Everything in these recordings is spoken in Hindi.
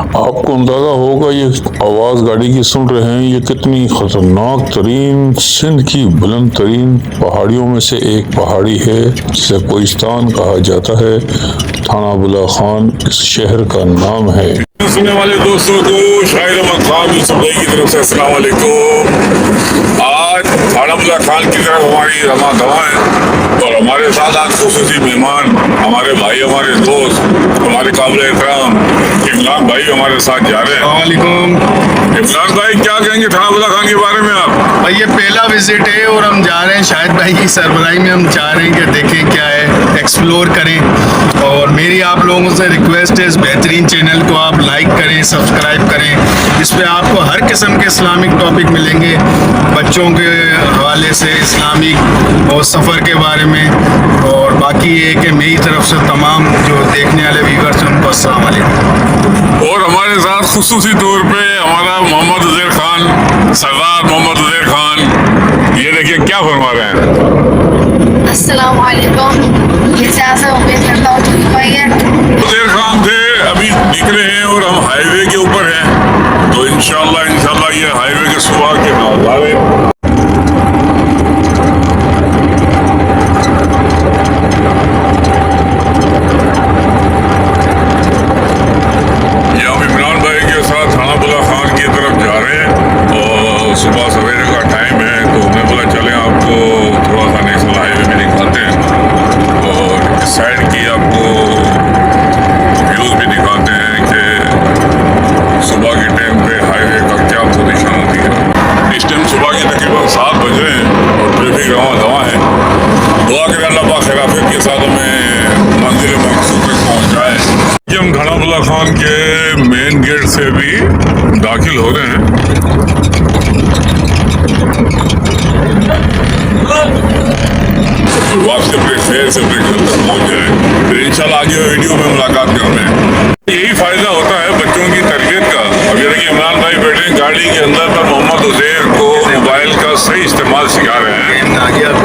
आपको अंदाजा होगा ये आवाज गाड़ी की सुन रहे हैं, ये कितनी खतरनाक तरीन सिंध की बुलंद तरीन पहाड़ियों में से एक पहाड़ी है जिसे कोहिस्तान कहा जाता है। थाना बुला खान इस शहर का नाम है। सुनने वाले दोस्तों को शाहिद अहमद खान यूसुफ भाई की तरफ से अस्सलाम वालेकुम। आज थाना बुला खान की तरफ हमारी रमा दवा है और हमारे साथ आज खुसूसी मेहमान हमारे भाई, हमारे दोस्त, हमारे काबिल एहतराम इमरान भाई हमारे साथ जा रहे हैं। इमरान भाई, क्या कहेंगे थाना बुला खान के बारे में आप? भाई ये पहला विजिट है और हम जा रहे हैं शाहिद भाई की सरबराही में। हम चाह रहे हैं कि देखें क्या है, एक्सप्लोर करें। और मेरी आप लोगों से रिक्वेस्ट है, इस बेहतरीन चैनल को आप लाइक करें, सब्सक्राइब करें। इस पर आपको हर किस्म के इस्लामिक टॉपिक मिलेंगे, बच्चों के हवाले से इस्लामिक और सफ़र के बारे में। और बाकी ये कि मेरी तरफ से तमाम जो देखने वाले व्यूअर्स हैं उनको अस्सलाम वालेकुम। और हमारे साथ खुसूसी तौर पे हमारा मोहम्मद उज़ैर खान, सरदार मोहम्मद उज़ैर खान, ये देखिए क्या फरमा रहे हैं। अस्सलाम वालेकुम। कैसे उम्मीद करता हूँ ठीक होइए। उज़ैर खान थे, अभी निकले हैं और हम हाईवे के ऊपर हैं, तो इंशाल्लाह ये हाईवे के सुबह के नज़ारे सुबह सवेरे का टाइम है, तो हमने बोला चलें आपको थोड़ा सा नेशनल हाईवे में दिखाते हैं और इस साइड की आपको व्यूज़ भी दिखाते हैं कि सुबह के टाइम पे हाईवे का क्या पोजीशन होती है। इस टाइम सुबह के तकरीबन 7 बज रहे हैं और ट्रैफिक रवा दवा है। दुआ करें अल्लाह पाक खिलाफत के साथ हमें मंजिल मकसूद तक पहुँचाए। हम थाना बुला खान के मेन गेट से भी दाखिल हो रहे हैं। वापस अपने शहर से अपने घर तक पहुँच जाए, फिर इंशाल्लाह आगे वीडियो में मुलाकात कर रहे हैं। यही फायदा होता है बच्चों की तरबियत का। अब ये देखिए इमरान भाई बैठे हैं गाड़ी के अंदर, पर मोहम्मद उज़ैर को मोबाइल का सही इस्तेमाल सिखा रहे हैं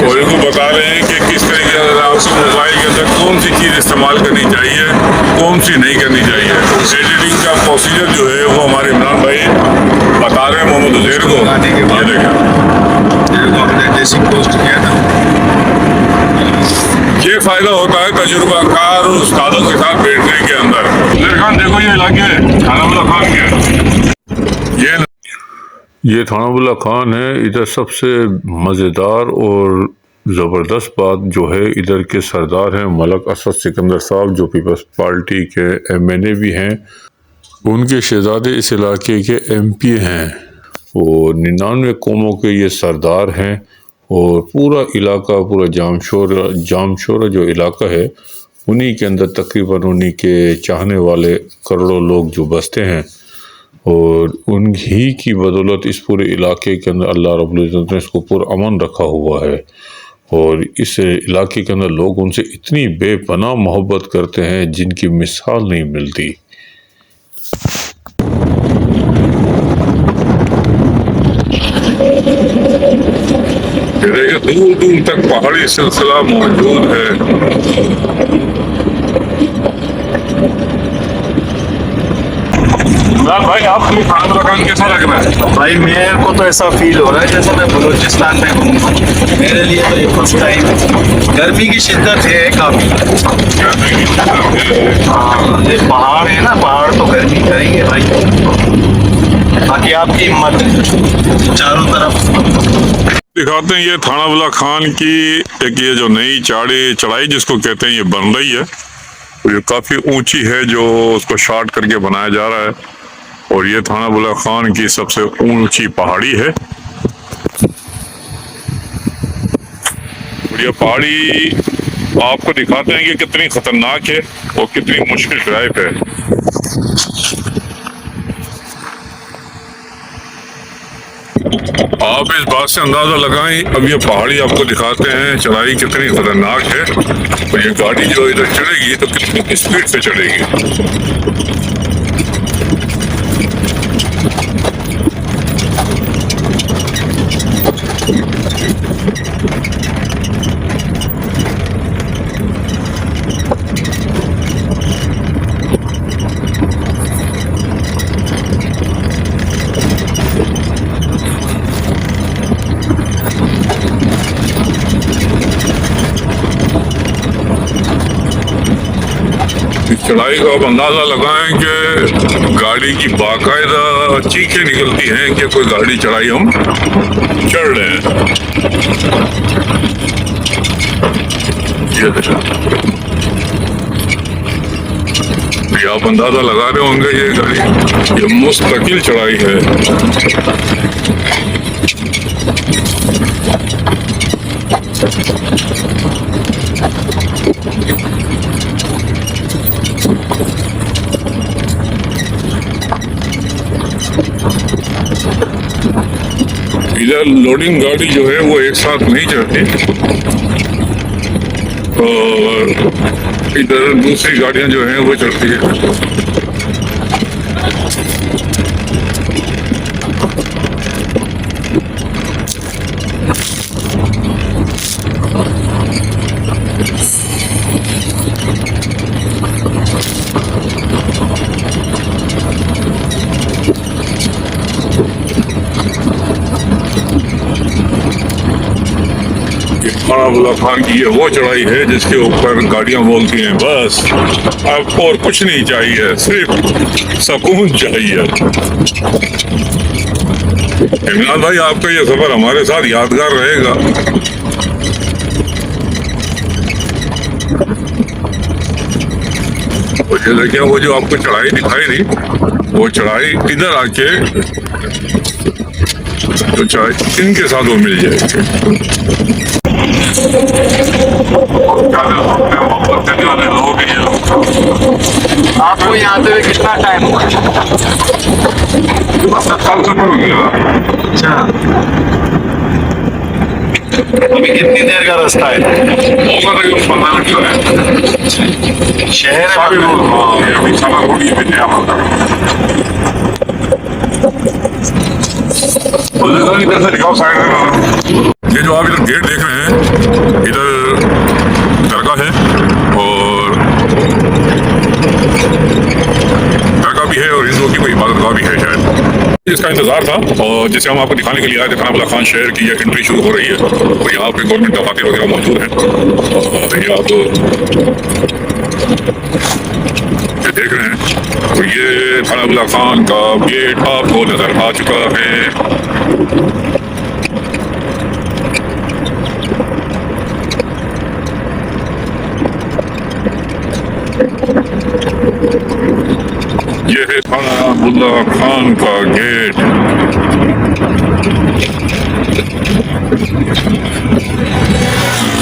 और इनको बता रहे हैं कि किस तरीके से आपको मोबाइल के अंदर कौन सी चीज़ इस्तेमाल करनी चाहिए, कौन सी नहीं करनी चाहिए। एडिटिंग का प्रोसीजर जो है वो हमारे इमरान भाई बता रहे हैं मोहम्मद उज़ैर को। ये देखें जैसी पोस्ट किया था, ये फायदा होता है तजुर्बाकार और उस्तादों के साथ बैठने के अंदर। उज़ैर खान देखो ये इलाके थाना बुला खान के, ये थाना बुला खान है। इधर सबसे मज़ेदार और ज़बरदस्त बात जो है, इधर के सरदार हैं मलक असद सिकंदर साहब, जो पीपल्स पार्टी के MNA भी हैं। उनके शहजादे इस इलाके के MP हैं और 99 कौमों के ये सरदार हैं। और पूरा इलाका, पूरा जामशोरा जो इलाका है, उन्हीं के अंदर तकरीबन उन्हीं के चाहने वाले करोड़ों लोग जो बसते हैं और उन्हीं की बदौलत इस पूरे इलाके के अंदर अल्लाह रब्बुल इज़्ज़त ने इसको पूरा अमन रखा हुआ है। और इस इलाके के अंदर लोग उनसे इतनी बेपनाह मोहब्बत करते हैं जिनकी मिसाल नहीं मिलती। दूर दूर तक पहाड़ी सिलसिला मौजूद है। भाई आपको खाना बुला कैसा लग रहा है? भाई मेरे को तो ऐसा फील हो रहा है जैसे मैं बलूचिस्तान में हूँ। मेरे लिए तो ये फर्स्ट टाइम है। गर्मी की शिद्दत है काफ़ी। हाँ, ये पहाड़ है ना, पहाड़ तो गर्मी करेंगे भाई। बाकी आपकी हिम्मत चारों तरफ दिखाते हैं। ये थाना बुला खान की एक ये जो नई चढ़ाई जिसको कहते हैं, ये बन रही है। ये काफ़ी ऊंची है, जो उसको शॉर्ट करके बनाया जा रहा है। और ये थाना बुला खान की सबसे ऊंची पहाड़ी है। और ये पहाड़ी आपको दिखाते हैं कि कितनी खतरनाक है और कितनी मुश्किल ड्राइव है। आप इस बात से अंदाजा लगाएं। अब ये पहाड़ी आपको दिखाते हैं चढ़ाई कितनी खतरनाक है और ये गाड़ी जो इधर चढ़ेगी तो कितनी स्पीड से चढ़ेगी। चढ़ाई का आप अंदाजा लगाएं कि गाड़ी की बाकायदा चीखें निकलती हैं कि कोई गाड़ी चढ़ाई हम चढ़ रहे हैं। ये देखो, ये आप अंदाजा लगा रहे होंगे, ये गाड़ी ये मुस्तकिल चढ़ाई है। इधर लोडिंग गाड़ी जो है वो एक साथ नहीं चढ़ती और इधर दूसरी गाड़ियां जो हैं वो चढ़ती है। खानाबुला खान की ये वो चढ़ाई है जिसके ऊपर गाड़ियां बोलती हैं बस अब और कुछ नहीं चाहिए, सिर्फ सुकून चाहिए। इमरान भाई, आपका ये सफर हमारे साथ यादगार रहेगा। मुझे लगे वो जो आपको चढ़ाई दिखाई दी, वो चढ़ाई इधर आके तो चाहे इनके साथ वो मिल जाएगी। आपको यहाँ पे कितना टाइम हुआ? अच्छा, अभी कितनी देर का रास्ता है? शहर ये जो आप इधर गेट देख रहे हैं, इधर दरगाह है और दरगाह भी है और हिंदुओं की कोई इबादतगाह भी है शायद। इसका इंतजार था और जिसे हम आपको दिखाने के लिए आए थे, खानाबुला खान शहर की ये एंट्री शुरू हो रही है और यहाँ पे गवर्नमेंट दफातर वगैरह मौजूद हैं। और ये आप ये देख रहे हैं, तो ये खानाबुला खान का गेट आपको नजर आ चुका है। ये है खानाबुला खान का गेट।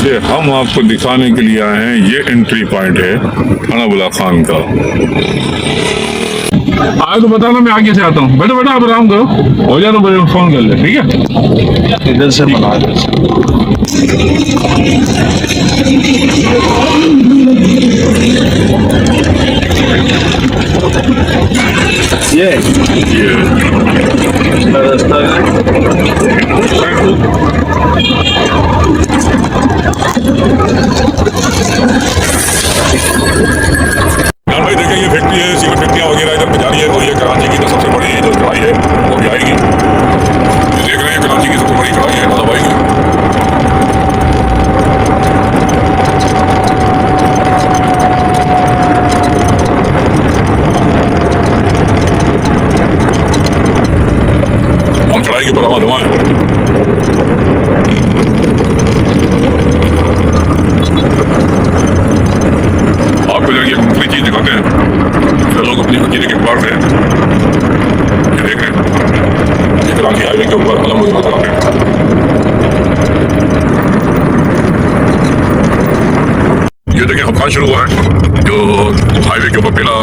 ये हम आपको दिखाने के लिए आए हैं, ये एंट्री पॉइंट है खानाबुला खान का। आए तो बताना, मैं आगे से आता हूँ। बेटा बेटा आप आराम करो, हो जाए तो मुझे फोन कर ले, ठीक है? इधर से बना ये रास्ता भाई देखें, ये फैक्ट्री है, सीमेंट फैक्ट्रियाँ वगैरह इधर पे जा रही है। और ये कराची की तो सबसे बड़ी जो चढ़ाई है वो भी आएगी। ये देख रहे हैं, कराची की सबसे बड़ी चढ़ाई है, मतलब आएगी। हम चढ़ाई के ऊपर हवा धुआं है। आपको जो ये दूसरी चीज दिखाते हैं, जो लोग अपनी अकीदे के पार हैं, ये देख रहे हैं, ये कराची हाईवे के ऊपर अलम वगैरह कराते हैं। ये देखें, हम शुरू हुआ है जो हाईवे के ऊपर पहला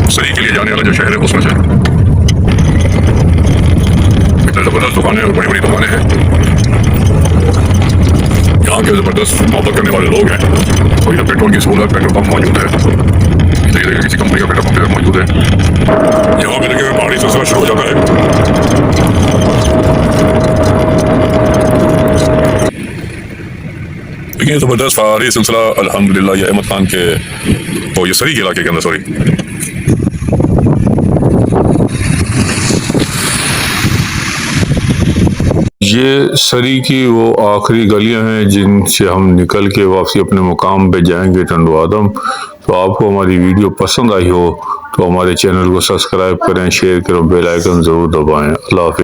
सरी के लिए जाने वाला जो शहर है उसमें से। इतने जबरदस्त दुकानें और बड़ी बड़ी दुकानें हैं। यहाँ के जबरदस्त मोहब्बत करने वाले लोग हैं। और इधर पेट्रोल की सहूलत, पेट्रोल पंप मौजूद है। देखिए किसी कंपनी का पेट्रोल पंप मौजूद है। यहाँ पे देखिए पहाड़ी सिलसिला शुरू हो जाता है। देखिए जबरदस्त पहाड़ी सिलसिला अल्हम्दुलिल्लाह, ये अहमद खान के और ये सरी के इलाके के अंदर, सॉरी, ये सरी की वो आखिरी गलियां हैं जिनसे हम निकल के वापसी अपने मुकाम पे जाएंगे टंडो आदम। तो आपको हमारी वीडियो पसंद आई हो तो हमारे चैनल को सब्सक्राइब करें, शेयर करें, बेल आइकन ज़रूर दबाएं। अल्लाह हाफ़िज़।